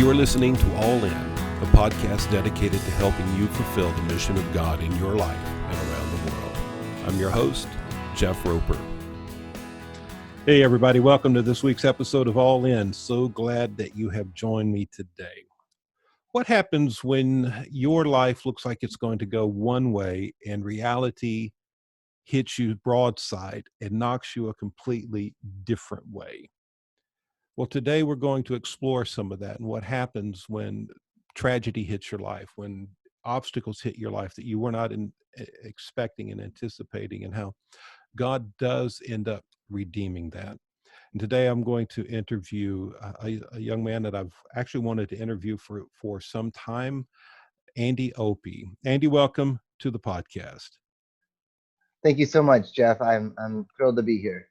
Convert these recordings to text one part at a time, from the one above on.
You are listening to All In, a podcast dedicated to helping you fulfill the mission of God in your life and around the world. I'm your host, Jeff Roper. Hey, everybody. Welcome to this week's episode of All In. So glad that you have joined me today. What happens when your life looks like it's going to go one way and reality hits you broadside and knocks you a completely different way? Well, today we're going to explore some of that and what happens when tragedy hits your life, when obstacles hit your life that you were not expecting and anticipating, and how God does end up redeeming that. And today I'm going to interview a young man that I've actually wanted to interview for some time, Andy Opie. Andy, welcome to the podcast. Thank you so much, Jeff. I'm thrilled to be here.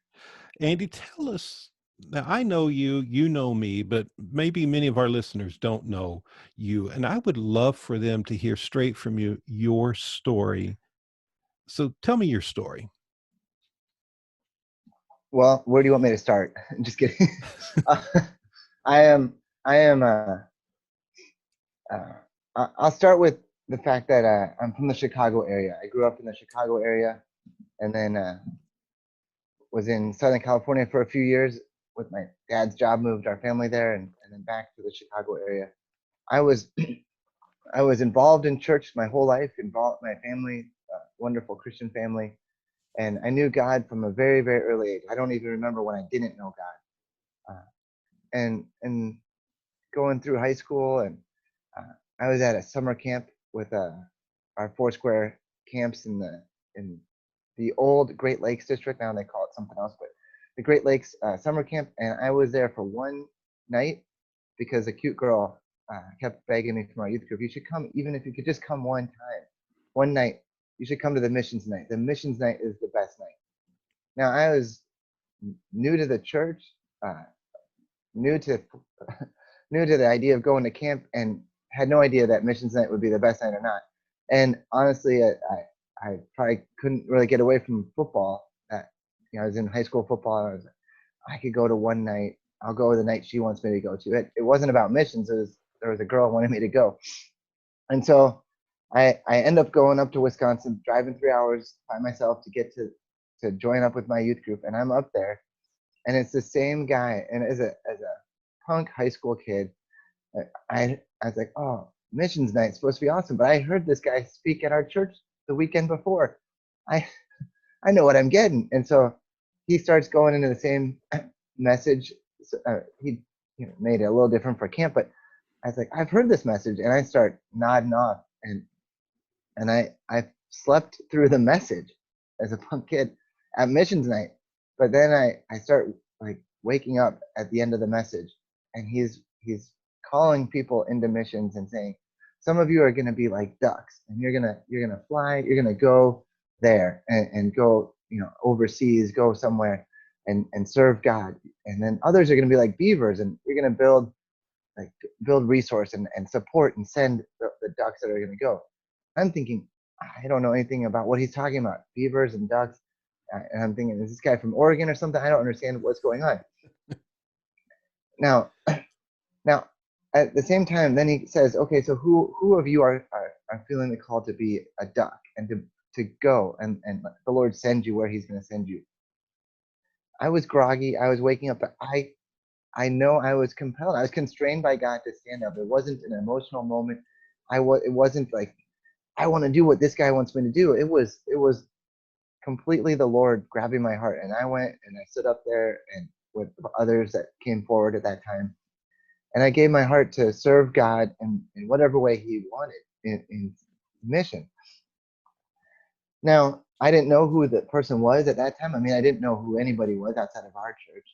Andy, tell us, now I know you, you know me, but maybe many of our listeners don't know you, and I would love for them to hear straight from you, your story. So tell me your story. Well, where do you want me to start? Just kidding. I am. I'll start with the fact that I'm from the Chicago area. I grew up in the Chicago area, and then was in Southern California for a few years with my dad's job. Moved our family there, and then back to the Chicago area. I was I was involved in church my whole life. Involved my family, wonderful Christian family. And I knew God from a very, very early age. I don't even remember when I didn't know God. And going through high school, and I was at a summer camp with our Foursquare camps in the old Great Lakes district. Now they call it something else, but the Great Lakes summer camp. And I was there for one night because a cute girl kept begging me from our youth group, you should come, even if you could just come one time, one night. You should come to the missions night. The missions night is the best night. Now, I was new to the church, new to the idea of going to camp, and had no idea that missions night would be the best night or not. And honestly, I probably couldn't really get away from football. I was in high school football, and I could go to one night. I'll go the night she wants me to go to. It wasn't about missions. There was a girl who wanted me to go, and so I end up going up to Wisconsin, driving 3 hours by myself to get to join up with my youth group. And I'm up there, and it's the same guy. And as a punk high school kid, I was like, oh, missions night's supposed to be awesome. But I heard this guy speak at our church the weekend before. I know what I'm getting. And so he starts going into the same message. He made it a little different for camp, but I was like, I've heard this message, and I start nodding off. And I slept through the message as a punk kid at missions night. But then I start like waking up at the end of the message, and he's calling people into missions and saying, some of you are going to be like ducks, and you're gonna fly, you're gonna go there and go overseas, go somewhere and serve God. And then others are going to be like beavers, and you're going to build resource and support and send the ducks that are going to go. I'm thinking, I don't know anything about what he's talking about, beavers and ducks. And I'm thinking, is this guy from Oregon or something? I don't understand what's going on. Now, at the same time, then he says, okay, so who of you are feeling the call to be a duck and to go and the Lord send you where he's going to send you? I was groggy. I was waking up, but I know I was compelled. I was constrained by God to stand up. It wasn't an emotional moment. It wasn't like, I want to do what this guy wants me to do. It was completely the Lord grabbing my heart. And I went and I stood up there and with others that came forward at that time. And I gave my heart to serve God in whatever way he wanted in mission. Now, I didn't know who the person was at that time. I mean, I didn't know who anybody was outside of our church.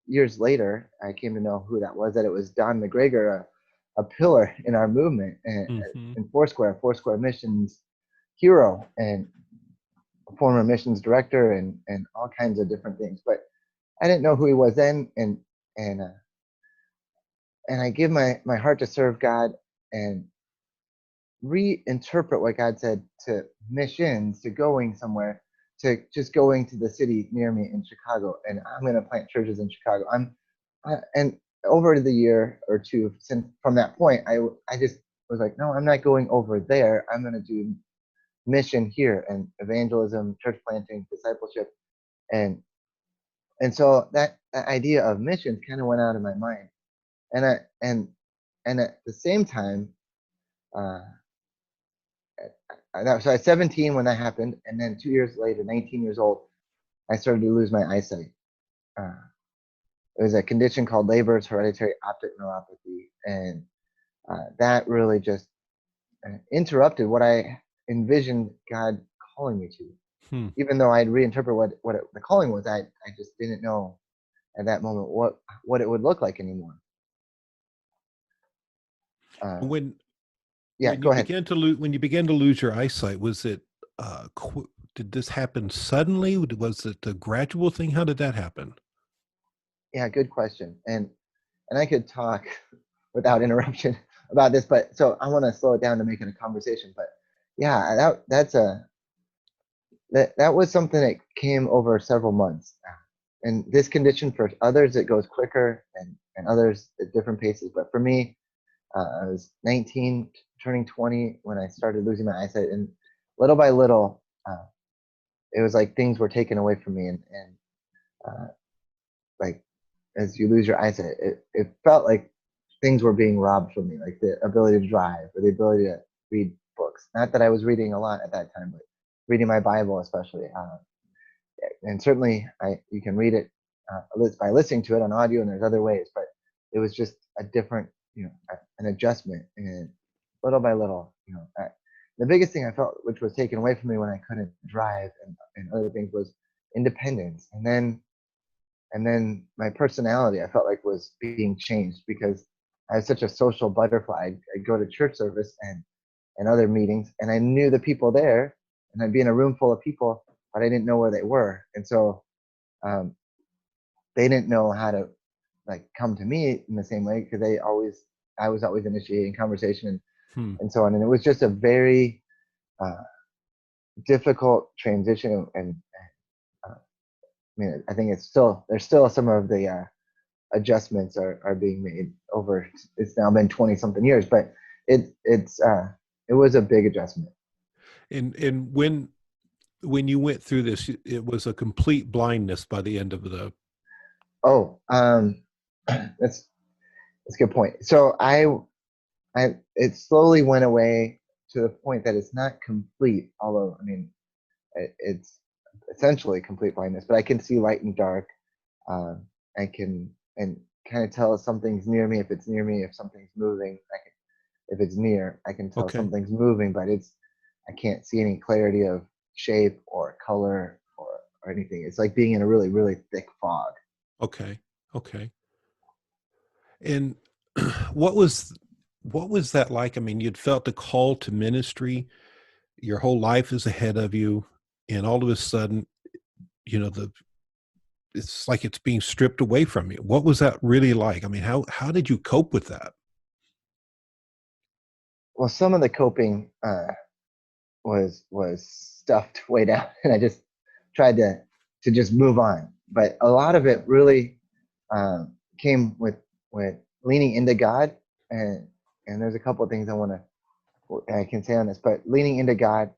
Years later, I came to know who that was, that it was Don McGregor, a pillar in our movement in Foursquare Missions hero, and a former missions director, and all kinds of different things. But I didn't know who he was then, and I give my heart to serve God and reinterpret what God said to missions, to going somewhere, to just going to the city near me in Chicago, and I'm going to plant churches in Chicago. And over the year or two since from that point, I just was like, no, I'm not going over there. I'm going to do mission here and evangelism, church planting, discipleship, and so that idea of missions kind of went out of my mind. And and at the same time, uh, so I was 17 when that happened, and then 2 years later, 19 years old, I started to lose my eyesight. Uh, it was a condition called Leber's hereditary optic neuropathy, and that really just interrupted what I envisioned God calling me to. Hmm. Even though I'd reinterpret what the calling was, I just didn't know at that moment what it would look like anymore. When Yeah, go ahead. when you began to lose your eyesight, was it did this happen suddenly? Was it a gradual thing? How did that happen? Yeah, good question. And I could talk without interruption about this, but so I want to slow it down to make it a conversation. But yeah, that was something that came over several months. And this condition for others it goes quicker, and others at different paces. But for me, I was 19, turning 20 when I started losing my eyesight, and little by little, it was like things were taken away from me, and like as you lose your eyesight, it felt like things were being robbed from me, like the ability to drive or the ability to read books. Not that I was reading a lot at that time, but reading my Bible especially. And certainly you can read it by listening to it on audio, and there's other ways, but it was just a different, an adjustment, and little by little, the biggest thing I felt, which was taken away from me when I couldn't drive and other things, was independence. And then my personality, I felt like, was being changed because I was such a social butterfly. I'd go to church service and other meetings, and I knew the people there, and I'd be in a room full of people, but I didn't know where they were. And so um, they didn't know how to like come to me in the same way because I was always initiating conversation and so on. And it was just a very uh, difficult transition. And I mean, I think there's still some of the adjustments are being made over. It's now been 20 something years, but it was a big adjustment. And when you went through this, it was a complete blindness by the end of the. Oh, that's a good point. So it slowly went away to the point that it's not complete. Although I mean, it's essentially complete blindness, but I can see light and dark. I can and kind of tell if something's near me. If it's near me, if something's moving, if it's near, I can tell Okay. something's moving, but I can't see any clarity of shape or color or anything. It's like being in a really, really thick fog. Okay. And what was that like? I mean, you'd felt a call to ministry. Your whole life is ahead of you, and all of a sudden, it's like it's being stripped away from you. What was that really like? I mean, how did you cope with that? Well, some of the coping was stuffed way down, and I just tried to just move on. But a lot of it really came with leaning into God, and there's a couple of things I can say on this, but leaning into God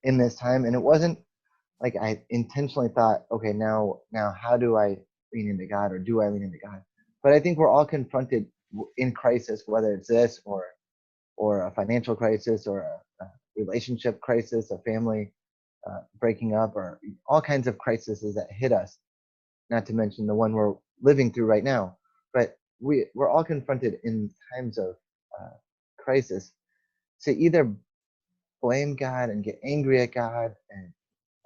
in this time, and it wasn't like I intentionally thought, okay, now how do I lean into God, or do I lean into God? But I think we're all confronted in crisis, whether it's this or a financial crisis or a relationship crisis, a family breaking up, or all kinds of crises that hit us. Not to mention the one we're living through right now. But we're all confronted in times of crisis to either blame God and get angry at God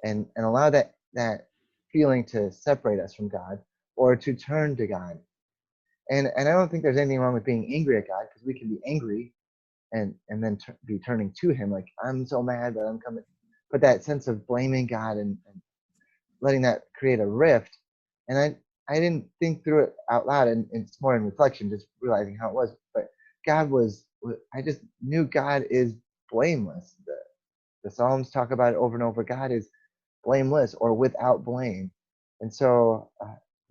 and allow that feeling to separate us from God, or to turn to God. And I don't think there's anything wrong with being angry at God, because we can be angry and then be turning to Him, like, I'm so mad that I'm coming. But that sense of blaming God and letting that create a rift, and I didn't think through it out loud, and it's more in reflection, just realizing how it was. But I just knew God is blameless. The Psalms talk about it over and over. God is blameless or without blame. And so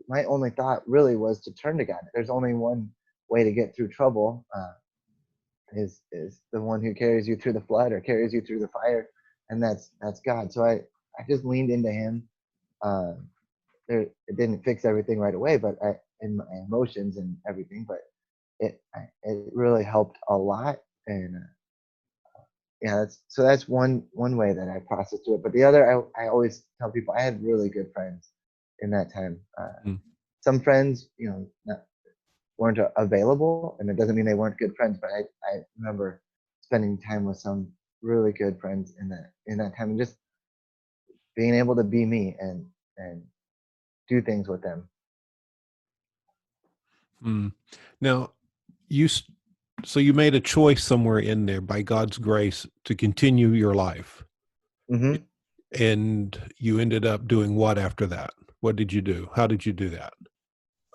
my only thought really was to turn to God. There's only one way to get through trouble, is the one who carries you through the flood or carries you through the fire, and that's God. So I just leaned into Him. It didn't fix everything right away, but in my emotions and everything, but it really helped a lot. And yeah, that's one way that I processed through it. But the other, I always tell people I had really good friends in that time. Mm. Some friends, weren't available, and it doesn't mean they weren't good friends. But I remember spending time with some really good friends in that time, and just being able to be me and do things with them. Mm. Now, so you made a choice somewhere in there by God's grace to continue your life. Hmm. And you ended up doing what after that? What did you do? How did you do that?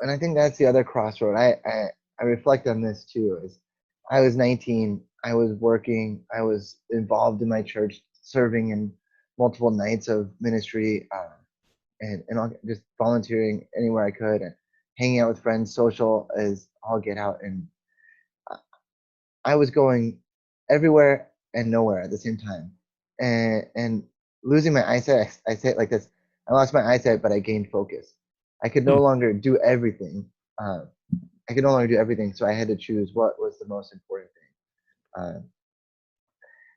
And I think that's the other crossroad. I reflect on this too. Is I was 19. I was working. I was involved in my church, serving in multiple nights of ministry, and just volunteering anywhere I could, and hanging out with friends, social as all get out. And I was going everywhere and nowhere at the same time, and losing my eyesight. I say it like this: I lost my eyesight, but I gained focus. I could no Hmm. longer do everything. Uh, I could no longer do everything, so I had to choose what was the most important thing.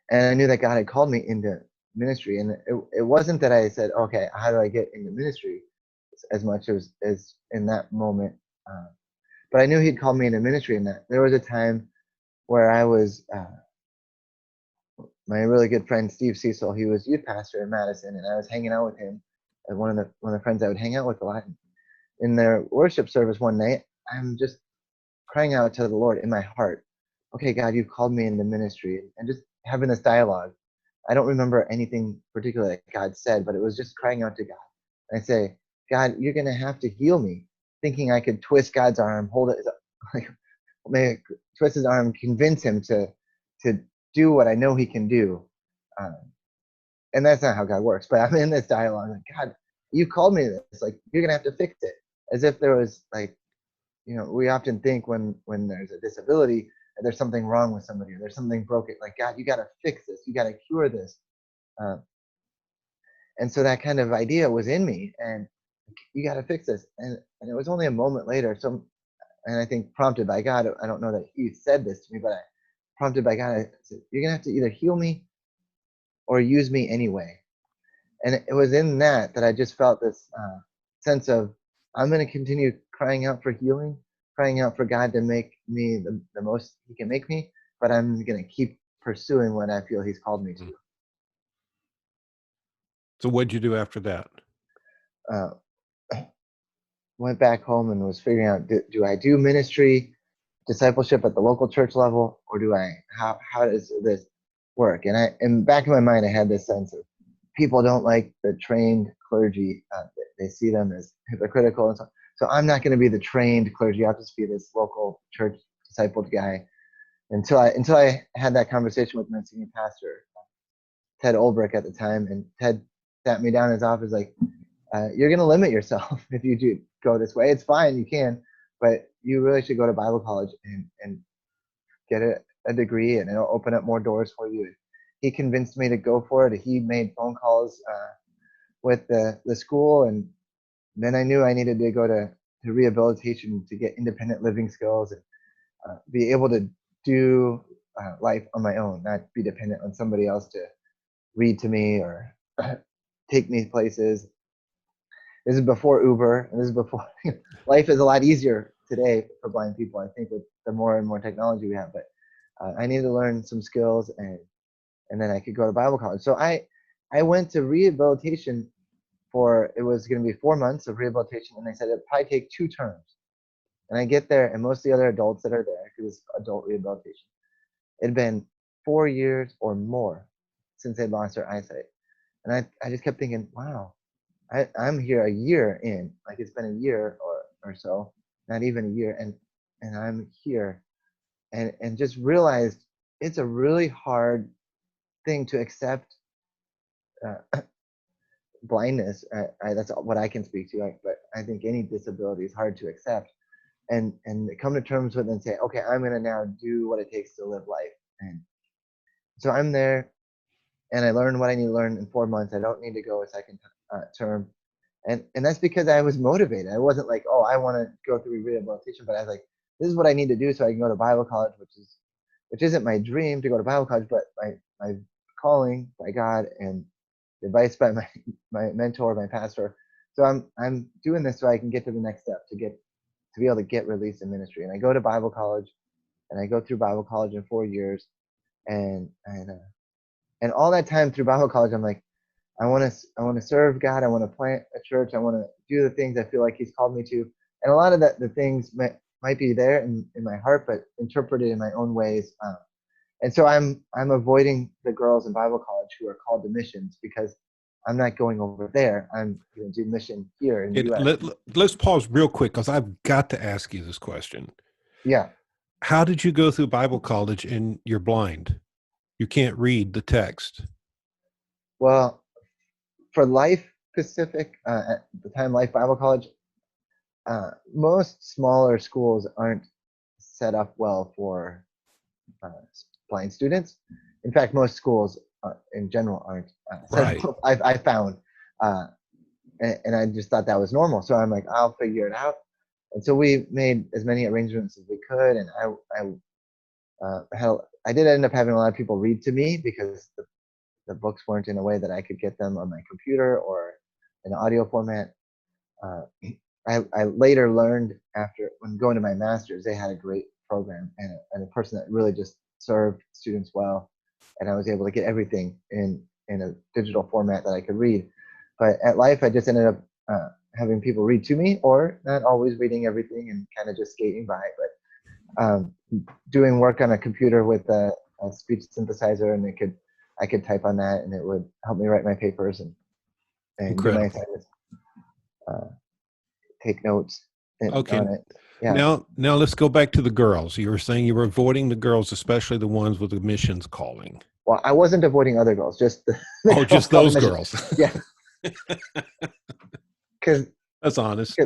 And I knew that God had called me into ministry, and it wasn't that I said, "Okay, how do I get into ministry?" As much as in that moment, uh, but I knew He'd called me into ministry. And that there was a time where I was. My really good friend Steve Cecil, he was youth pastor in Madison, and I was hanging out with him. And one of the friends I would hang out with a lot. In their worship service one night, I'm just crying out to the Lord in my heart. Okay, God, you've called me into ministry, and just having this dialogue. I don't remember anything particular that God said, but it was just crying out to God. And I say, God, you're gonna have to heal me, thinking I could twist God's arm, hold it, like maybe twist His arm, convince Him to do what I know He can do. Um, and that's not how God works. But I'm in this dialogue, like, God, you called me to this. Like, you're gonna have to fix it, as if there was like, we often think when there's a disability that there's something wrong with somebody, or there's something broken. Like, God, you got to fix this. You got to cure this. Uh, and so that kind of idea was in me, and you got to fix this. And it was only a moment later. So, and I think prompted by God. I don't know that He said this to me, but prompted by God, I said, you're gonna have to either heal me or use me anyway. And it was in that I just felt this sense of, I'm going to continue crying out for healing, crying out for God to make me the most He can make me, but I'm going to keep pursuing what I feel He's called me Mm. to. So what'd you do after that? Uh, went back home and was figuring out, do I do ministry, discipleship at the local church level, or how does this work? And back in my mind, I had this sense of, people don't like the trained clergy. They see them as hypocritical, and so I'm not going to be the trained clergy. I'll just be this local church discipled guy until I had that conversation with my senior pastor, Ted Olbrich at the time, and Ted sat me down in his office like, "You're going to limit yourself if you do go this way. It's fine, you can, but you really should go to Bible college and get a degree, and it'll open up more doors for you." He convinced me to go for it. He made phone calls with the school, and then I knew I needed to go to rehabilitation to get independent living skills, and be able to do life on my own, not be dependent on somebody else to read to me or take me places. This is before Uber, and this is before life is a lot easier today for blind people, I think, with the more and more technology we have. But I needed to learn some skills, and then I could go to Bible college. So I went to rehabilitation it was going to be 4 months of rehabilitation, and they said it'd probably take 2 terms. And I get there, and most of the other adults that are there, because it's adult rehabilitation, it had been 4 years or more since they'd lost their eyesight. And I just kept thinking, wow, I'm here a year in, like it's been a year or so, not even a year, and I'm here, and just realized it's a really hard thing to accept, uh, blindness. That's what I can speak to. But I think any disability is hard to accept, and come to terms with it and say, okay, I'm going to now do what it takes to live life. And so I'm there, and I learned what I need to learn in 4 months. I don't need to go a second term, and that's because I was motivated. I wasn't like, oh, I want to go through rehabilitation, but I was like, this is what I need to do so I can go to Bible college, which isn't my dream to go to Bible college, but my calling by God and advice by my mentor, my pastor. So I'm doing this so I can get to the next step, to be able to get released in ministry. And I go to Bible college, and I go through Bible college in 4 years, and all that time through Bible college, I'm like, I want to serve God. I want to plant a church. I want to do the things I feel like He's called me to. And a lot of the things might be there in my heart, but interpreted in my own ways. And so I'm avoiding the girls in Bible college who are called to missions, because I'm not going over there. I'm going to do mission here in the U.S. Let's pause real quick, because I've got to ask you this question. Yeah. How did you go through Bible college and you're blind? You can't read the text. Well, for Life Pacific, at the time, Life Bible College, most smaller schools aren't set up well for blind students. In fact, most schools in general aren't set Right. up. I found, and I just thought that was normal. So I'm like, I'll figure it out. And so we made as many arrangements as we could, and I did end up having a lot of people read to me, because the books weren't in a way that I could get them on my computer or in audio format. I later learned, after when going to my master's, they had a great program and a person that really just served students well, and I was able to get everything in a digital format that I could read. But at Life, I just ended up having people read to me, or not always reading everything and kind of just skating by, but doing work on a computer with a speech synthesizer, and I could type on that, and it would help me write my papers and do my assignments, take notes Okay. on it. Yeah. Now let's go back to the girls. You were saying you were avoiding the girls, especially the ones with the missions calling. Well, I wasn't avoiding other girls, just the Oh, just those girls. Yeah. Because That's honest.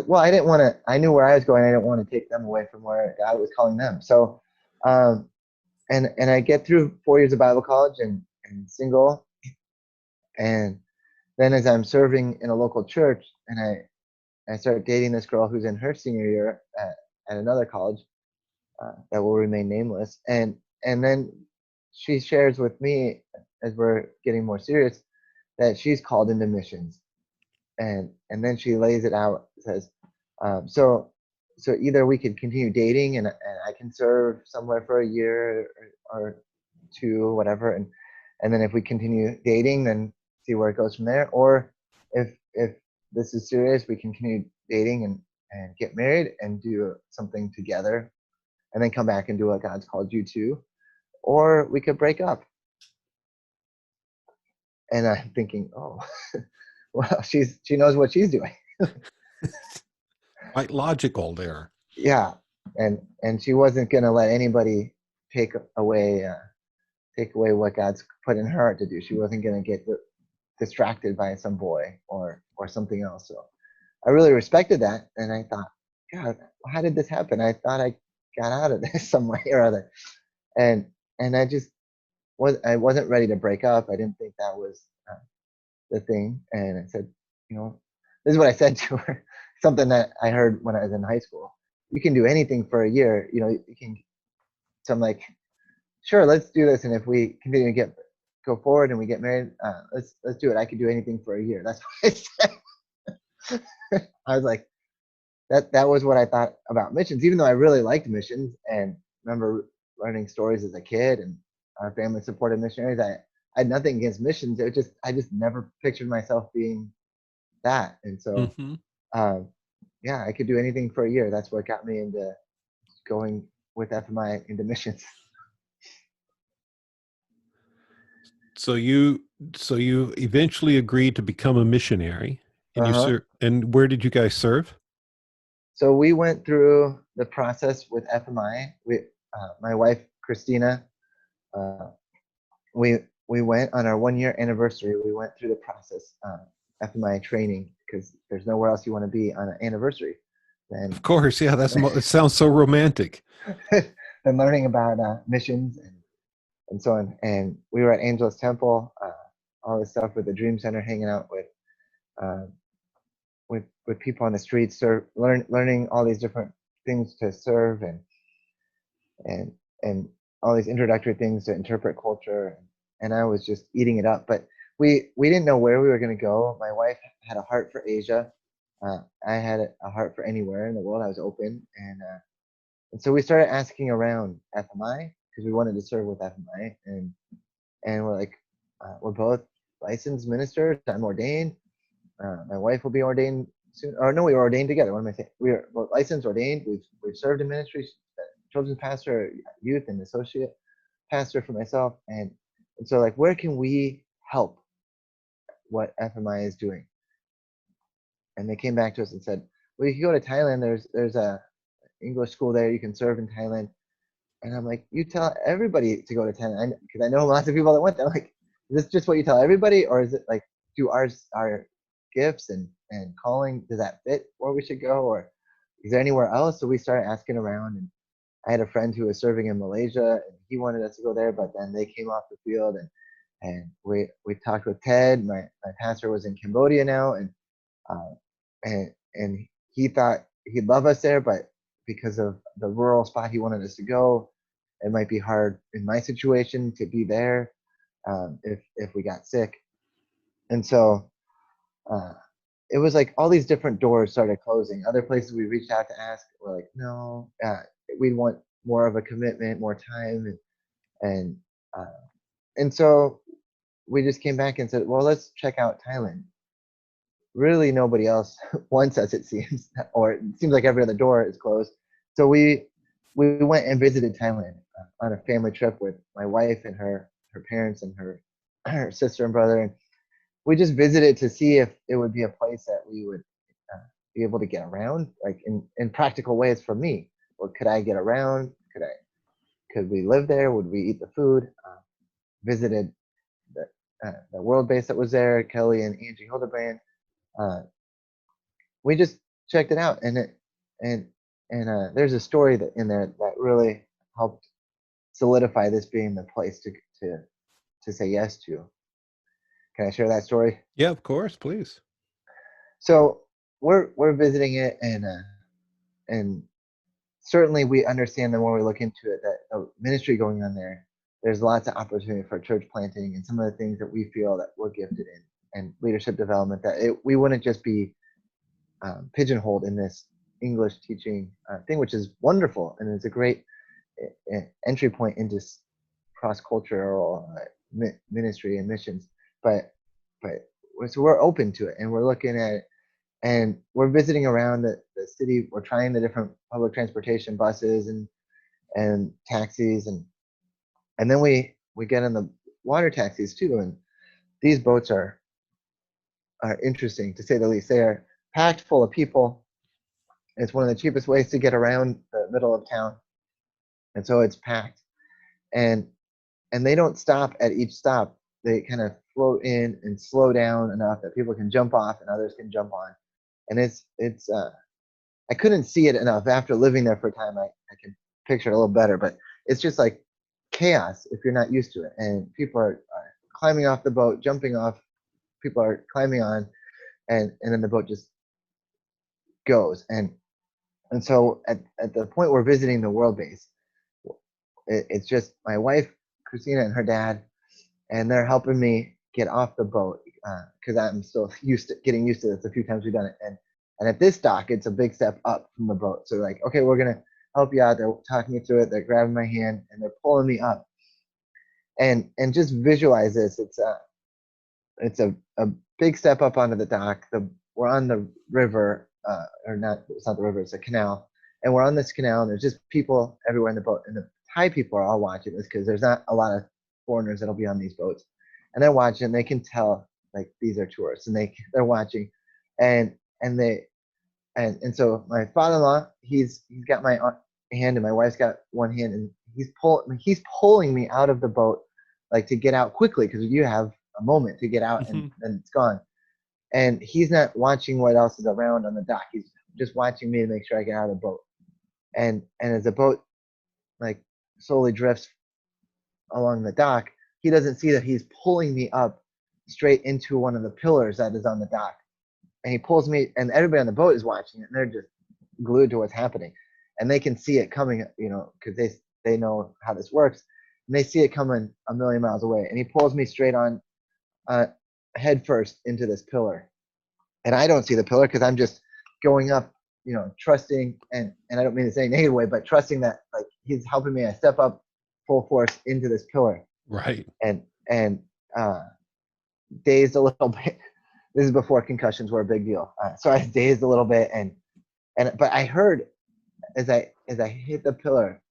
Well, I didn't want to. I knew where I was going. I didn't want to take them away from where God was calling them. So, and I get through 4 years of Bible college and single, and then as I'm serving in a local church, and I start dating this girl who's in her senior year at another college that will remain nameless, and then she shares with me, as we're getting more serious, that she's called into missions, and then she lays it out, says, so either we could continue dating, and I can serve somewhere for a year or two, whatever, and then if we continue dating, then see where it goes from there, or if this is serious, we can continue dating and get married and do something together, and then come back and do what God's called you to, or we could break up. And I'm thinking, oh, well, she knows what she's doing. Quite logical there. Yeah, and she wasn't going to let anybody take away what God's put in her heart to do. She wasn't going to get distracted by some boy or something else. So I really respected that, and I thought, God, how did this happen? I thought I got out of this some way or other, and I wasn't ready to break up. I didn't think that was the thing, and I said, this is what I said to her, something that I heard when I was in high school. You can do anything for a year, you can. So I'm like, sure, let's do this, and if we continue to go forward and we get married, let's do it. I could do anything for a year. That's what I said. I was like, that was what I thought about missions, even though I really liked missions and remember learning stories as a kid, and our family supported missionaries. I had nothing against missions. I just never pictured myself being that. And so, yeah, I could do anything for a year. That's what got me into going with FMI into missions. So you eventually agreed to become a missionary, and and where did you guys serve? So we went through the process with FMI. My wife Christina, we we went on our 1 year anniversary. We went through the process, FMI training, because there's nowhere else you want to be on an anniversary than Of course, yeah. It sounds so romantic. than learning about missions and so on. And we were at Angelus Temple, all this stuff with the Dream Center, hanging out uh, with people on the streets, learning all these different things to serve and and all these introductory things to interpret culture. And I was just eating it up. But we didn't know where we were going to go. My wife had a heart for Asia. I had a heart for anywhere in the world. I was open, and so we started asking around FMI because we wanted to serve with FMI, and we're like, we're both licensed ministers. I'm ordained. My wife will be ordained soon. Or no, we were ordained together. What am I saying? We are both licensed, ordained. We've served in ministry, children's pastor, youth, and associate pastor for myself. And so, like, where can we help what FMI is doing? And they came back to us and said, well, you can go to Thailand. There's a English school there. You can serve in Thailand. And I'm like, you tell everybody to go to Thailand, because I know lots of people that went there. I'm like, is this just what you tell everybody, or is it like, do our gifts and calling, does that fit where we should go, or is there anywhere else? So we started asking around, and I had a friend who was serving in Malaysia, and he wanted us to go there, but then they came off the field, and we talked with Ted. My pastor was in Cambodia now, and he thought he'd love us there, but because of the rural spot he wanted us to go, it might be hard in my situation to be there if we got sick. And so it was like all these different doors started closing. Other places we reached out to ask were like, no, we'd want more of a commitment, more time, and so we just came back and said, well, let's check out Thailand. Really, nobody else wants us, it seems, or it seems like every other door is closed. So we went and visited Thailand on a family trip with my wife and her parents and her sister and brother, and we just visited to see if it would be a place that we would be able to get around, like in practical ways for me. Well, could I get around? Could we live there? Would we eat the food? Visited the world base that was there, Kelly and Angie Hildebrand. We just checked it out, and there's a story that in there that really helped solidify this being the place to say yes to. Can I share that story? Yeah, of course, please. So we're visiting it, and certainly we understand the more we look into it that the ministry going on there, there's lots of opportunity for church planting and some of the things that we feel that we're gifted in, and leadership development, that we wouldn't just be pigeonholed in this English teaching thing, which is wonderful, and it's a great entry point into cross-cultural ministry and missions. But so we're open to it, and we're looking at it, and we're visiting around the city. We're trying the different public transportation, buses and taxis, and then we get in the water taxis too. And these boats are interesting, to say the least. They are packed full of people. It's one of the cheapest ways to get around the middle of town, and so it's packed. And they don't stop at each stop. They kind of float in and slow down enough that people can jump off and others can jump on. And it's I couldn't see it enough. After living there for a time, I can picture it a little better, but it's just like chaos if you're not used to it. And people are climbing off the boat, jumping off, people are climbing on, and then the boat just goes. And so at the point we're visiting the world base, it's just my wife, Christina, and her dad, and they're helping me get off the boat because I'm still getting used to this. A few times we've done it, and at this dock, it's a big step up from the boat. So like, okay, we're gonna help you out. They're talking me through it. They're grabbing my hand and they're pulling me up. And just visualize this. It's a big step up onto the dock. We're on the river, or not. It's not the river. It's a canal, and we're on this canal. And there's just people everywhere in the boat. And the Thai people are all watching this because there's not a lot of foreigners that'll be on these boats, and they're watching. They can tell like these are tourists, and they're watching, and so my father-in-law, he's got my hand, and my wife's got one hand, and he's pulling me out of the boat like to get out quickly because you have a moment to get out and then it's gone. And he's not watching what else is around on the dock. He's just watching me to make sure I get out of the boat. And as the boat like slowly drifts along the dock, he doesn't see that he's pulling me up straight into one of the pillars that is on the dock. And he pulls me, and everybody on the boat is watching it, and they're just glued to what's happening. And they can see it coming, because they know how this works. And they see it coming a million miles away. And he pulls me straight on head first into this pillar. And I don't see the pillar because I'm just going up, trusting, and I don't mean to say negative way, but trusting that like he's helping me. I step up full force into this pillar. Right. And dazed a little bit. This is before concussions were a big deal. So I was dazed a little bit, but I heard as I hit the pillar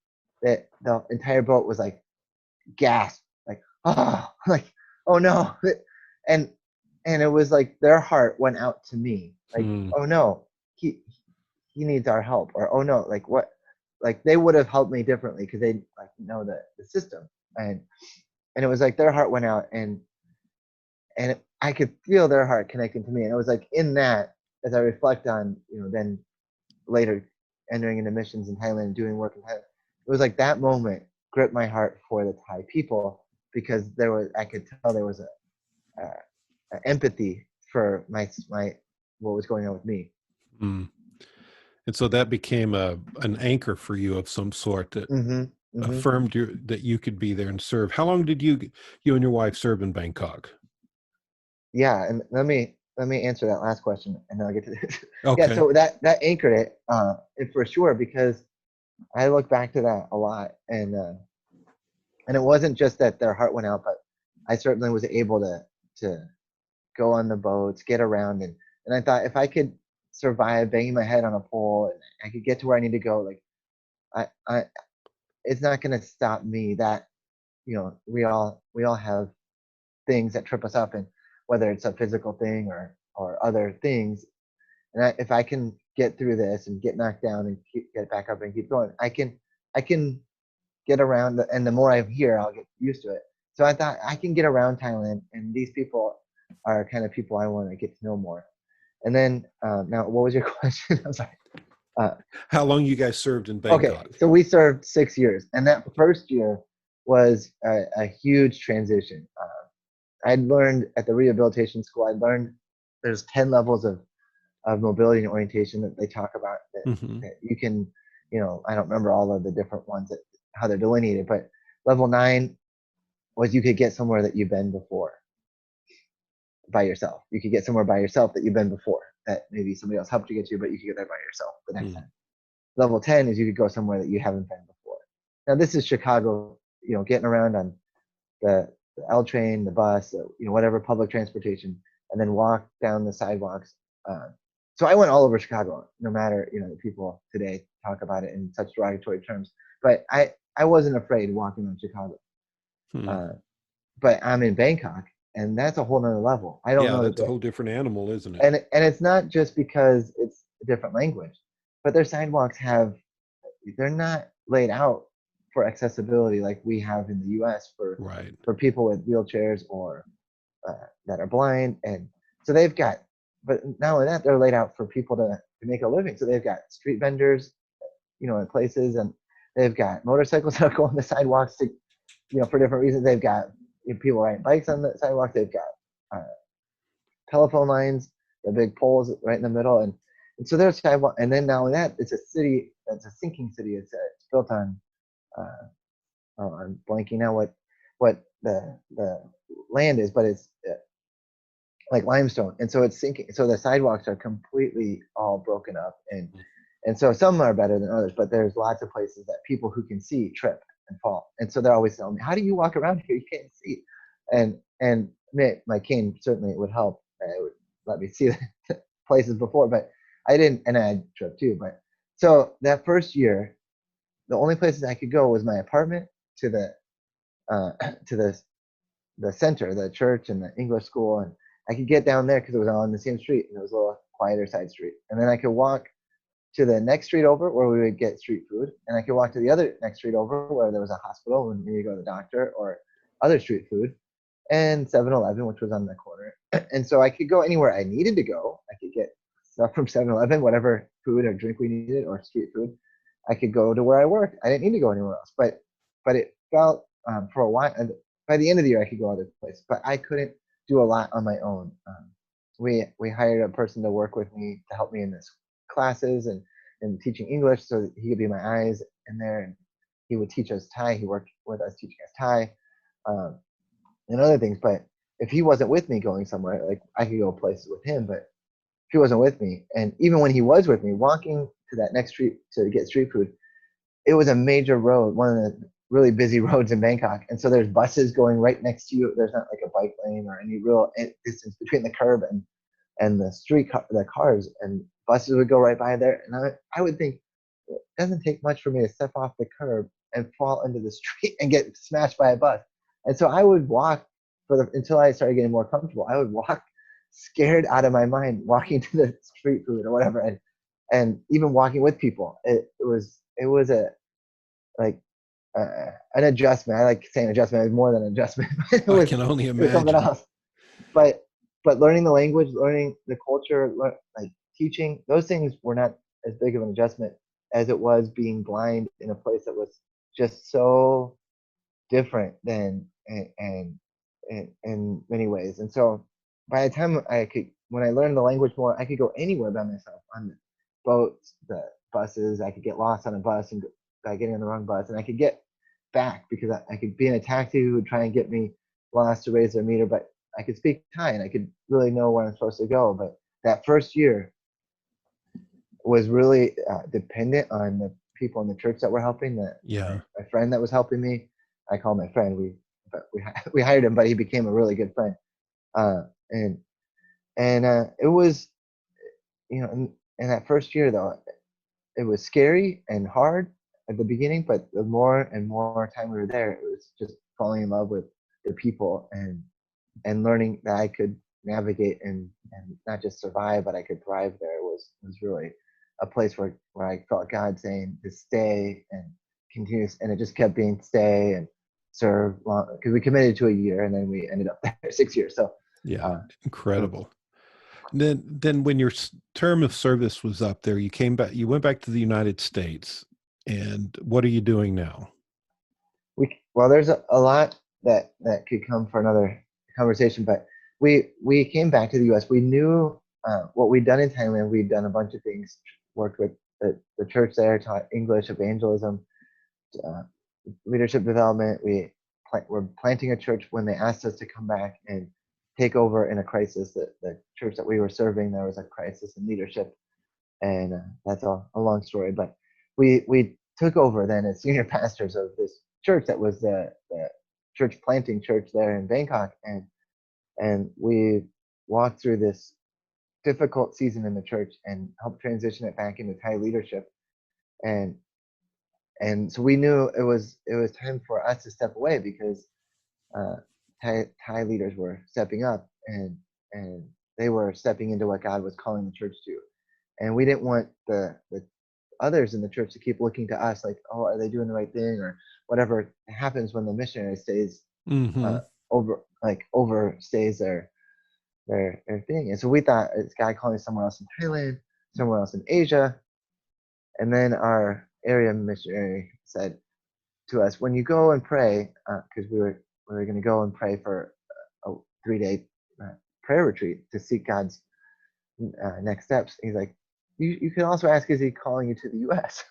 that the entire boat was like gasp, like like oh no, and it was like their heart went out to me, like oh no, he needs our help, or oh no, like what, like they would have helped me differently because they like know the system, and it was like their heart went out, and I could feel their heart connecting to me, and it was like in that, as I reflect on then later entering into missions in Thailand and doing work in Thailand, it was like that moment gripped my heart for the Thai people, because I could tell there was a empathy for my what was going on with me. And so that became an anchor for you of some sort that affirmed that you could be there and serve. How long did you and your wife serve in Bangkok? Yeah, and let me answer that last question, and then I'll get to this. Okay. Yeah, so that anchored it for sure, because I look back to that a lot, and it wasn't just that their heart went out, but I certainly was able to go on the boats, get around, and I thought if I could survive banging my head on a pole, and I could get to where I need to go, like I it's not going to stop me. That we all have things that trip us up, and whether it's a physical thing or other things, and if I can get through this and get knocked down and get back up and keep going, I can get around, and the more I'm here, I'll get used to it. So I thought I can get around Thailand, and these people are kind of people I want to get to know more. And then now, what was your question? I'm sorry. How long you guys served in Bangkok? Okay, so we served 6 years, and that first year was a huge transition. I'd learned at the rehabilitation school, there's 10 levels of mobility and orientation that they talk about that you can, I don't remember all of the different ones how they're delineated, but level 9 was you could get somewhere that you've been before by yourself. You could get somewhere by yourself that you've been before, that maybe somebody else helped you get to, but you could get there by yourself the next time. Level 10 is you could go somewhere that you haven't been before. Now this is Chicago, getting around on the L train, the bus, whatever public transportation, and then walk down the sidewalks. So I went all over Chicago, no matter, people today talk about it in such derogatory terms, but I wasn't afraid walking on Chicago. But I'm in Bangkok, and that's a whole nother level. I don't know. That's a whole different animal, isn't it? And it's not just because it's a different language, but their sidewalks they're not laid out for accessibility like we have in the U.S. for people with wheelchairs or that are blind, and so they've got. But not only that, they're laid out for people to make a living. So they've got street vendors, in places, and they've got motorcycles that go on the sidewalks to, for different reasons. They've got people riding bikes on the sidewalk. They've got telephone lines, the big poles right in the middle, and so there's sidewalk. And then not only that, it's a city that's a sinking city. It's built on. I'm blanking now what the land is, but it's like limestone, and so it's sinking. So the sidewalks are completely all broken up, and so some are better than others, but there's lots of places that people who can see trip and fall, and so they're always telling me, "How do you walk around here? You can't see." And my cane certainly would help. It would let me see the places before, but I didn't, and I had trip too. But so that first year, the only places I could go was my apartment to the center, the church and the English school, and I could get down there because it was on the same street, and it was a little quieter side street. And then I could walk to the next street over where we would get street food, and I could walk to the other next street over where there was a hospital when we needed to go to the doctor, or other street food, and 7-Eleven, which was on the corner. And so I could go anywhere I needed to go. I could get stuff from 7-Eleven, whatever food or drink we needed, or street food. I could go to where I worked. I didn't need to go anywhere else. But it felt for a while. And by the end of the year, I could go other places. But I couldn't do a lot on my own. We hired a person to work with me to help me in this classes and teaching English, so that he could be my eyes in there, and he would teach us Thai. He worked with us teaching us Thai and other things. But if he wasn't with me going somewhere, like I could go places with him, but if he wasn't with me, and even when he was with me, walking to that next street to get street food, it was a major road, one of the really busy roads in Bangkok. And so there's buses going right next to you. There's not like a bike lane or any real distance between the curb and the the cars, and buses would go right by there. And I would think, it doesn't take much for me to step off the curb and fall into the street and get smashed by a bus. And so I would walk until I started getting more comfortable. I would walk scared out of my mind, walking to the street food or whatever, and even walking with people. It was a like an adjustment. I like saying adjustment. It was more than an adjustment. I can only it was something imagine. else. But learning the language, learning the culture, like teaching, those things were not as big of an adjustment as it was being blind in a place that was just so different than and in many ways. And so by the time when I learned the language more, I could go anywhere by myself, on the boats, the buses. I could get lost on a bus and by getting on the wrong bus, and I could get back because I could be in a taxi who would try and get me lost to raise their meter, but I could speak Thai and I could really know where I'm supposed to go. But that first year was really dependent on the people in the church that were helping. My friend that was helping me, I call my friend. We hired him, but he became a really good friend. And it was, in that first year though, it was scary and hard at the beginning, but the more and more time we were there, it was just falling in love with the people and learning that I could navigate and not just survive, but I could thrive there was really a place where I felt God saying to stay and continue, and it just kept being stay and serve long, because we committed to a year and then we ended up there 6 years. So incredible. Then when your term of service was up there, you came back, you went back to the United States, and what are you doing now? Well, there's a lot that could come for another conversation, but we came back to the U.S. We knew what we'd done in Thailand. We'd done a bunch of things, worked with the church there, taught English, evangelism, leadership development. We were planting a church when they asked us to come back and take over in a crisis. The church that we were serving, there was a crisis in leadership, and that's a long story. But we took over then as senior pastors of this church that was the church planting church there in Bangkok, and we walked through this difficult season in the church and helped transition it back into Thai leadership, and so we knew it was time for us to step away because Thai leaders were stepping up and they were stepping into what God was calling the church to, and we didn't want the others in the church to keep looking to us like, oh, are they doing the right thing, or whatever happens when the missionary stays overstays their thing. And so we thought, it's God calling somewhere else in Thailand, somewhere else in Asia. And then our area missionary said to us, when you go and pray, because we were going to go and pray for a 3-day prayer retreat to seek God's next steps. He's like, you can also ask, is he calling you to the U.S.?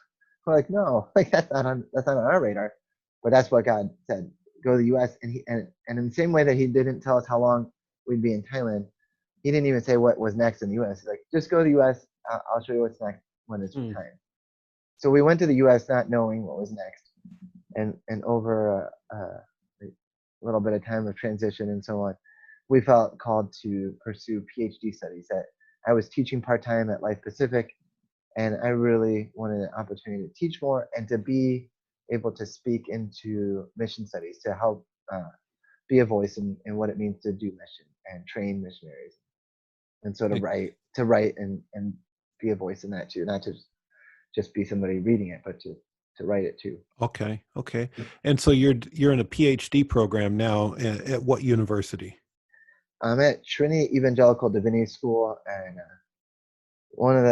We're like, no, like that's not on our radar. But that's what God said. Go to the U.S. And in the same way that he didn't tell us how long we'd be in Thailand, he didn't even say what was next in the U.S. He's like, just go to the U.S. I'll show you what's next when it's time. So we went to the U.S. not knowing what was next, and over a little bit of time of transition and so on, we felt called to pursue Ph.D. studies. That I was teaching part-time at Life Pacific, and I really wanted an opportunity to teach more and to be able to speak into mission studies, to help be a voice in what it means to do mission and train missionaries, and so to write and be a voice in that too, not to just be somebody reading it, but to write it too. Okay. And so you're in a Ph.D. program now at what university? I'm at Trinity Evangelical Divinity School, and one of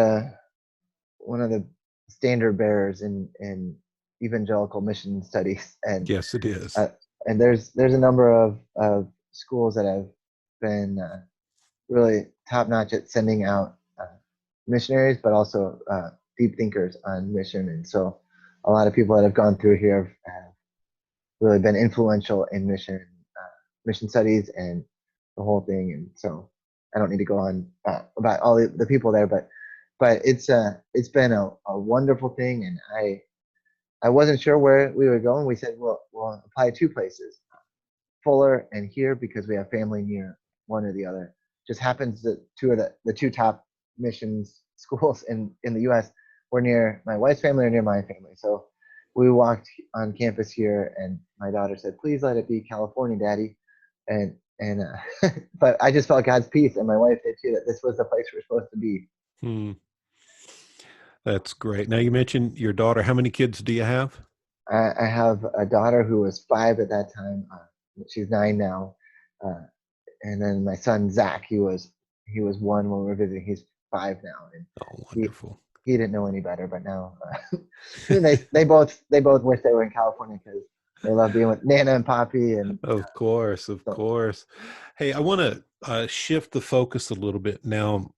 the standard bearers in evangelical mission studies, and Yes, it is. uh, and there's a number of schools that have been really top notch at sending out missionaries, but also deep thinkers on mission. And so a lot of people that have gone through here have really been influential in mission studies and the whole thing. And so I don't need to go on about all the people there, but it's been a wonderful thing. And I wasn't sure where we were going. We said, well, we'll apply 2 places, Fuller and here, because we have family near one or the other. Just happens that 2 of the 2 top missions schools in the U.S. were near my wife's family or near my family. So we walked on campus here, and my daughter said, "Please let it be California, Daddy." And but I just felt God's peace, and my wife did too, that this was the place we're supposed to be. Hmm. That's great. Now, you mentioned your daughter. How many kids do you have? I have a daughter who was 5 at that time. She's 9 now. And then my son Zach, he was 1 when we were visiting. He's 5 now, and Oh, he wonderful. he didn't know any better. But now they both wish they were in California because they love being with Nana and Poppy. And Of course, of so, course. Hey, I want to shift the focus a little bit now.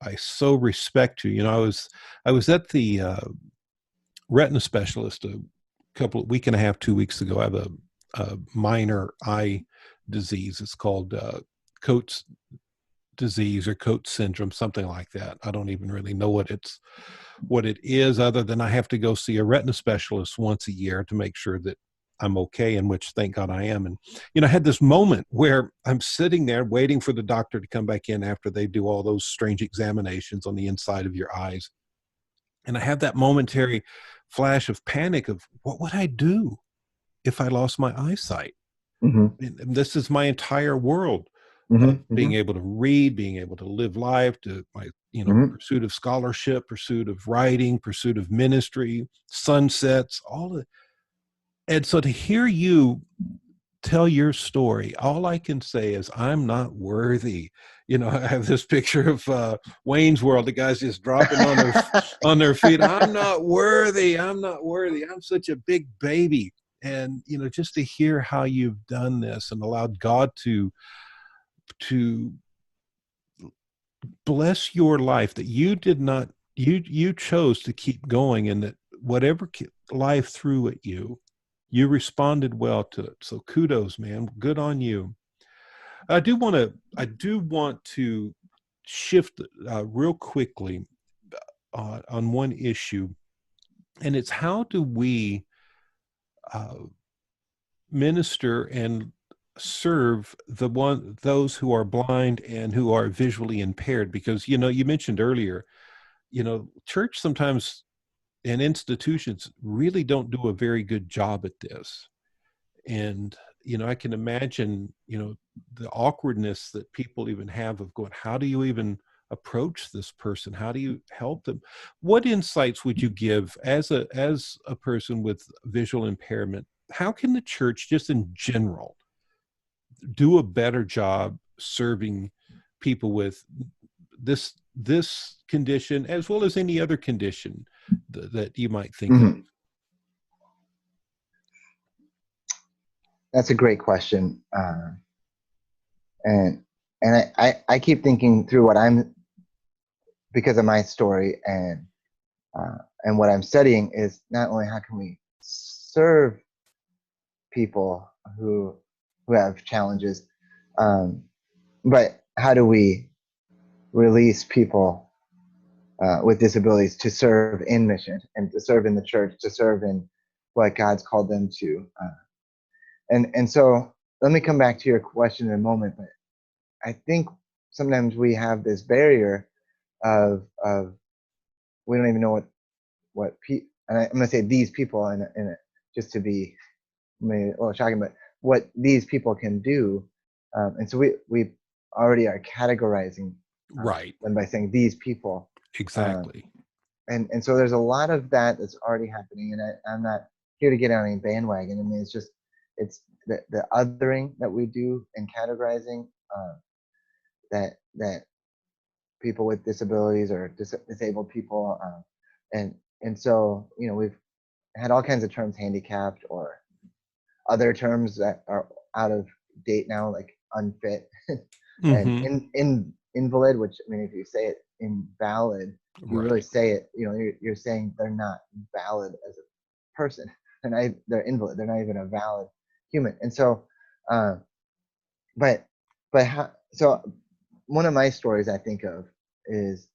I so respect you. I was at the retina specialist week and a half, 2 weeks ago. I have a minor eye disease. It's called Coates disease or Coates syndrome, something like that. I don't even really know what it is, other than I have to go see a retina specialist once a year to make sure that I'm okay, in which thank God I am. And, I had this moment where I'm sitting there waiting for the doctor to come back in after they do all those strange examinations on the inside of your eyes. And I had that momentary flash of panic of what would I do if I lost my eyesight? mhm, And this is my entire world of mhm, being mhm, able to read, being able to live life, to my, mhm, pursuit of scholarship, pursuit of writing, pursuit of ministry, sunsets, all of it. And so to hear you tell your story, all I can say is I'm not worthy. I have this picture of Wayne's World. The guys just dropping on their feet. I'm not worthy. I'm not worthy. I'm such a big baby. And just to hear how you've done this and allowed God to bless your life, that you did not you chose to keep going, and that whatever life threw at you, you responded well to it. So kudos, man. Good on you. I do want to shift real quickly on one issue, and it's how do we uh, minister and serve those who are blind and who are visually impaired? Because you mentioned earlier, church sometimes and institutions really don't do a very good job at this. And I can imagine the awkwardness that people even have of going, how do you even approach this person? How do you help them? What insights would you give as a person with visual impairment? How can the church, just in general, do a better job serving people with this condition, as well as any other condition that you might think of? mhm. That's a great question. And I keep thinking through what I'm, because of my story and what I'm studying, is not only how can we serve people who have challenges, um, but how do we release people with disabilities to serve in mission and to serve in the church, to serve in what God's called them to. And so let me come back to your question in a moment, but I think sometimes we have this barrier of we don't even know and I'm going to say these people just to be maybe a little shocking, but what these people can do. And so we already are categorizing Right. them by saying these people. Um, Exactly. and so there's a lot of that that's already happening, and I'm not here to get on any bandwagon. I mean, it's the othering that we do in categorizing, that people with disabilities or disabled people, and so we've had all kinds of terms, handicapped or other terms that are out of date now, like unfit and invalid, which, I mean, if you say it invalid, you really say it, you're saying they're not valid as a person. They're invalid. They're not even a valid human. And so, so one of my stories I think of is,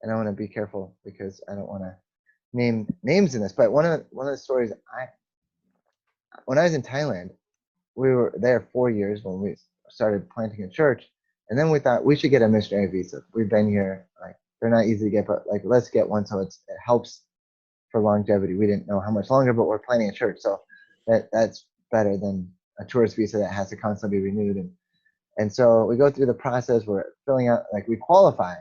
and I want to be careful because I don't want to name names in this, but one of the stories when I was in Thailand, we were there 4 years when we started planting a church, and then we thought we should get a missionary visa. We've been here, like, they're not easy to get, but like, let's get one so it helps for longevity. We didn't know how much longer, but we're planting a church, so that's better than a tourist visa that has to constantly be renewed. And so we go through the process. We're filling out, like, we qualify,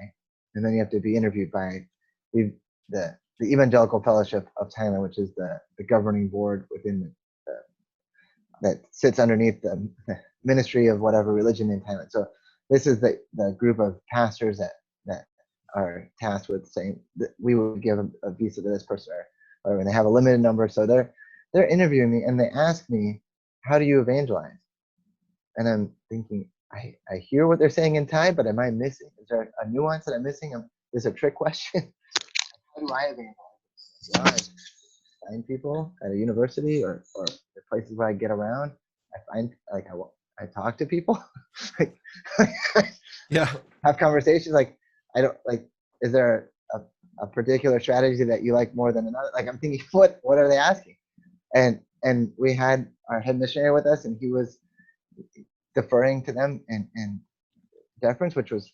and then you have to be interviewed by the Evangelical Fellowship of Thailand, which is the governing board within that sits underneath the ministry of whatever religion in Thailand. So this is the group of pastors that are tasked with saying that we would give a visa to this person or whatever. And they have a limited number. So they're interviewing me, and they ask me, how do you evangelize? And I'm thinking, I hear what they're saying in Thai, but am I missing? Is there a nuance that I'm missing? Is it a trick question? How do I evangelize? Find people at a university or the places where I get around. I find, like, I talk to people, like, yeah, have conversations. Like, I don't, like, is there a particular strategy that you like more than another? Like, I'm thinking, what are they asking? And we had our head missionary with us, and he was deferring to them in deference, which was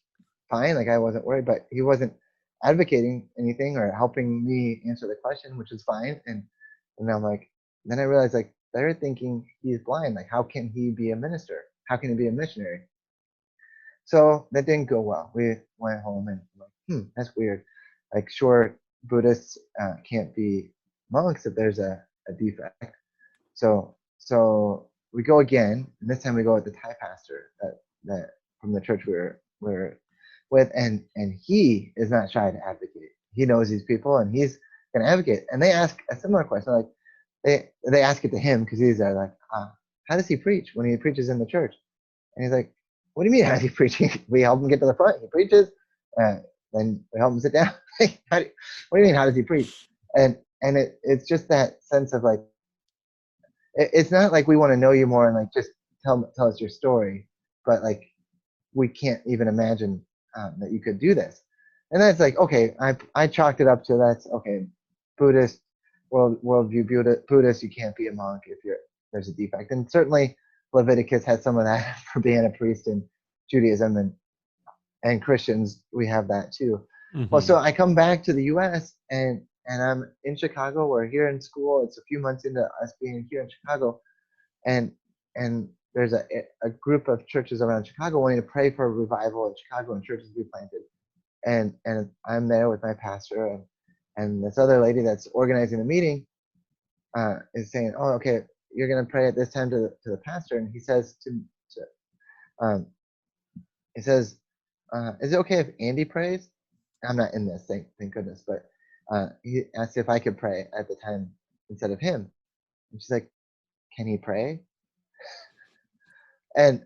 fine. Like, I wasn't worried, but he wasn't advocating anything or helping me answer the question, which is fine. And I'm like, then I realized, like, they're thinking he's blind. Like, how can he be a minister? How can he be a missionary? So that didn't go well. We went home and I'm like, that's weird. Like, sure, Buddhists can't be monks if there's a defect. So we go again, and this time we go with the Thai pastor that from the church we were with, and he is not shy to advocate. He knows these people, and he's going to advocate. And they ask a similar question, like they ask it to him because he's there, like, how does he preach when he preaches in the church? And he's like, what do you mean, how does he preach? We help him get to the front. He preaches, then we help him sit down. What do you mean, how does he preach? And it's just that sense of, like, it's not like we want to know you more and, like, just tell us your story, but, like, we can't even imagine that you could do this. And that's like, okay, I chalked it up to, that's okay, Buddhist worldview, Buddhist, you can't be a monk if there's a defect. And certainly Leviticus has some of that for being a priest in Judaism, and Christians, we have that too. Well, so I come back to the US, and I'm in Chicago. We're here in school. It's a few months into us being here in Chicago, and there's a group of churches around Chicago wanting to pray for a revival in Chicago and churches we planted. And I'm there with my pastor, and this other lady that's organizing the meeting is saying, oh, okay, you're going to pray at this time to the pastor. And he says is it okay if Andy prays? I'm not in this, thank goodness, but he asked if I could pray at the time instead of him. And she's like, can he pray? And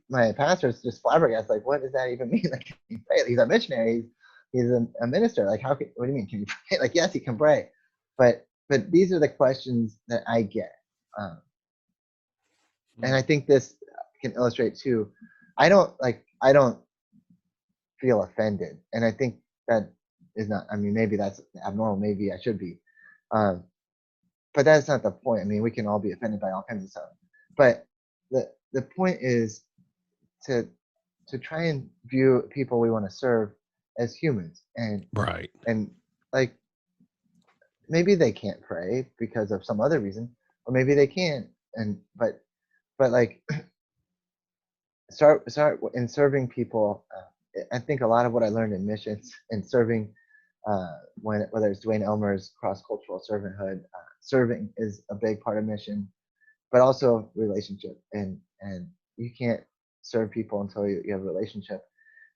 my pastor's just flabbergasted, like, what does that even mean? Like, can he pray? He's a missionary. He's a minister. Like, what do you mean? Can he pray? Like, yes, he can pray. But these are the questions that I get. And I think this can illustrate too. I don't feel offended. And I think that is not, I mean, maybe that's abnormal. Maybe I should be. But that's not the point. I mean, we can all be offended by all kinds of stuff. But the point is to try and view people we want to serve as humans, and like, maybe they can't pray because of some other reason, or maybe they can, but like, start in serving people. I think a lot of what I learned in missions and serving whether it's Dwayne Elmer's cross-cultural servanthood, serving is a big part of mission, but also relationship. And you can't serve people until you have a relationship.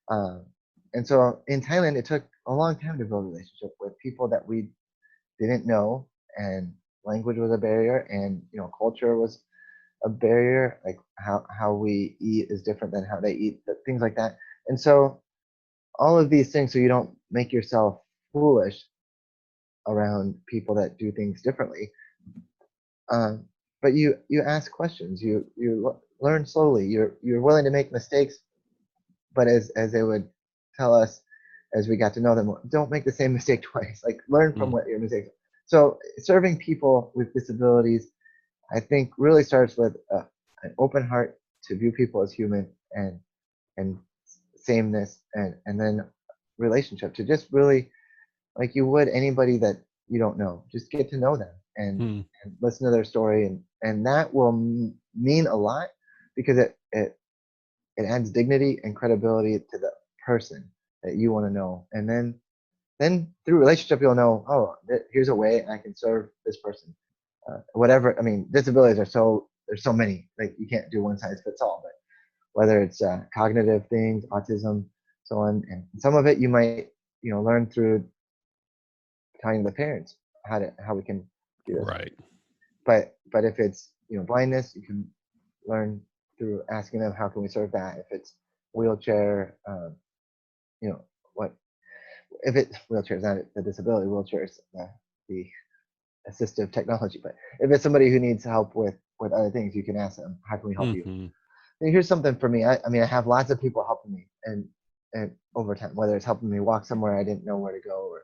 And so in Thailand, it took a long time to build a relationship with people that we didn't know, and language was a barrier, and culture was a barrier. Like how we eat is different than how they eat, things like that. And so all of these things, so you don't make yourself foolish around people that do things differently. But you ask questions, you learn slowly. You're willing to make mistakes, but as they would tell us as we got to know them, don't make the same mistake twice. Like, learn from what your mistakes are. So serving people with disabilities, I think, really starts with an open heart to view people as human, and sameness, and then relationship, to just really, like you would anybody that you don't know, just get to know them, and listen to their story, and that will mean a lot, because it adds dignity and credibility to the person that you want to know. And then through relationship, you'll know, oh, here's a way I can serve this person. Whatever, I mean, disabilities there's so many, like you can't do one size fits all, but whether it's cognitive things, autism, so on, and some of it you might learn through telling the parents how we can do this. Right. But if it's blindness, you can learn through asking them, how can we serve that? If it's wheelchair, what if it's wheelchair is not the disability, wheelchair is the assistive technology. But if it's somebody who needs help with other things, you can ask them, how can we help you? And here's something for me. I mean, I have lots of people helping me, and over time, whether it's helping me walk somewhere I didn't know where to go,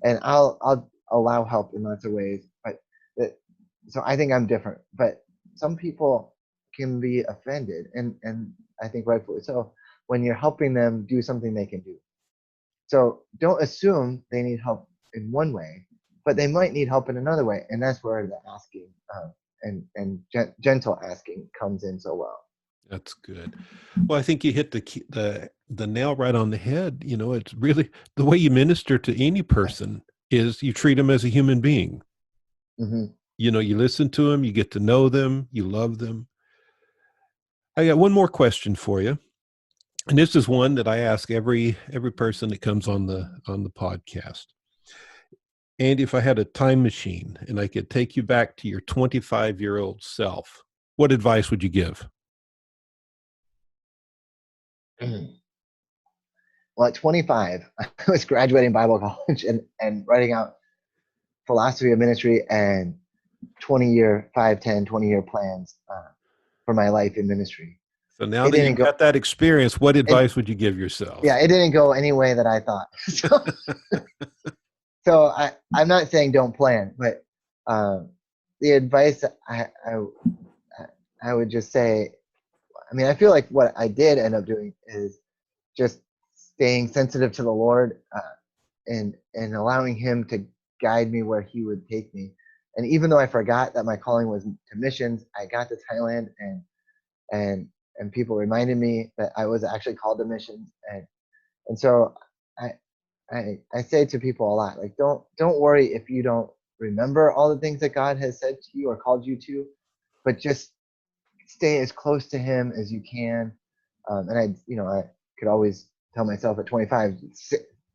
and I'll allow help in lots of ways. But so I think I'm different. But some people can be offended, and I think rightfully so, when you're helping them do something they can do. So don't assume they need help in one way, but they might need help in another way, and that's where the asking and gentle asking comes in so well. That's good. Well, I think you hit the nail right on the head. It's really the way you minister to any person is you treat them as a human being. Mm-hmm. You listen to them, you get to know them, you love them. I got one more question for you. And this is one that I ask every person that comes on the podcast. And if I had a time machine and I could take you back to your 25-year-old self, what advice would you give? Well, at 25, I was graduating Bible college and writing out philosophy of ministry and 20-year, 5, 10, 20-year plans for my life in ministry. So now that you've got that experience, what advice would you give yourself? Yeah, it didn't go any way that I thought. So I'm not saying don't plan, but the advice I would just say, I mean, I feel like what I did end up doing is just staying sensitive to the Lord, and allowing Him to guide me where He would take me. And even though I forgot that my calling was to missions, I got to Thailand, and people reminded me that I was actually called to missions, and so I say to people a lot, like, don't worry if you don't remember all the things that God has said to you or called you to, but just stay as close to Him as you can. And I could always tell myself at 25,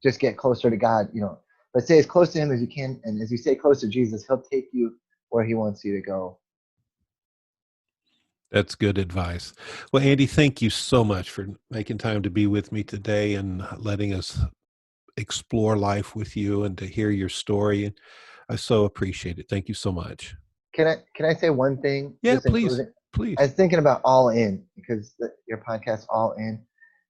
just get closer to God, but stay as close to Him as you can. And as you stay close to Jesus, He'll take you where He wants you to go. That's good advice. Well, Andy, thank you so much for making time to be with me today and letting us explore life with you and to hear your story. I so appreciate it. Thank you so much. Can I say one thing? Yeah, Just in please. closing? Please. I was thinking about All In, because your podcast All In,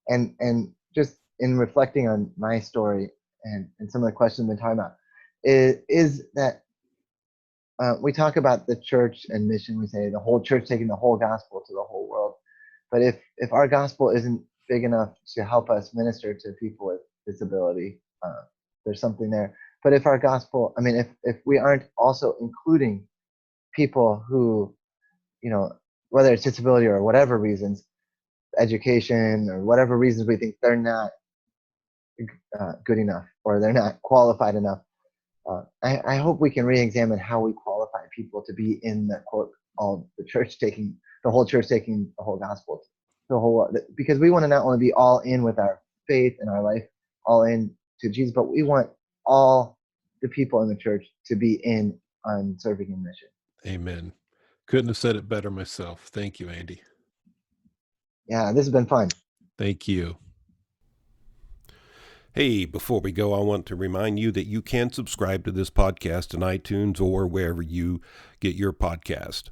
and just in reflecting on my story and some of the questions we've been talking about, is that we talk about the church and mission. We say the whole church taking the whole gospel to the whole world. But if our gospel isn't big enough to help us minister to people with disability, there's something there. But if our gospel, I mean, if we aren't also including people who, whether it's disability or whatever reasons, education or whatever reasons we think they're not good enough, or they're not qualified enough. I hope we can re-examine how we qualify people to be in the quote all the church taking the whole gospel, because we want to not only be all in with our faith and our life, all in to Jesus, but we want all the people in the church to be in on serving in mission. Amen. Couldn't have said it better myself. Thank you, Andy. Yeah, this has been fun. Thank you. Hey, before we go, I want to remind you that you can subscribe to this podcast on iTunes or wherever you get your podcast.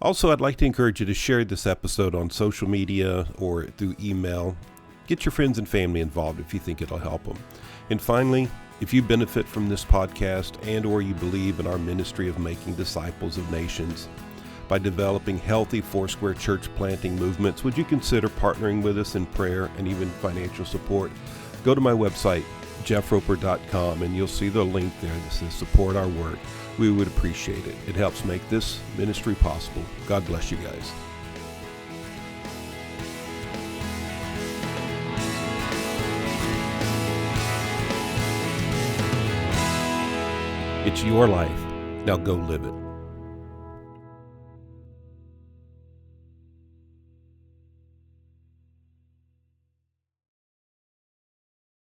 Also, I'd like to encourage you to share this episode on social media or through email. Get your friends and family involved if you think it'll help them. And finally, if you benefit from this podcast and or you believe in our ministry of making disciples of nations by developing healthy Foursquare church planting movements, would you consider partnering with us in prayer and even financial support? Go to my website, jeffroper.com, and you'll see the link there that says support our work. We would appreciate it. It helps make this ministry possible. God bless you guys. It's your life. Now go live it.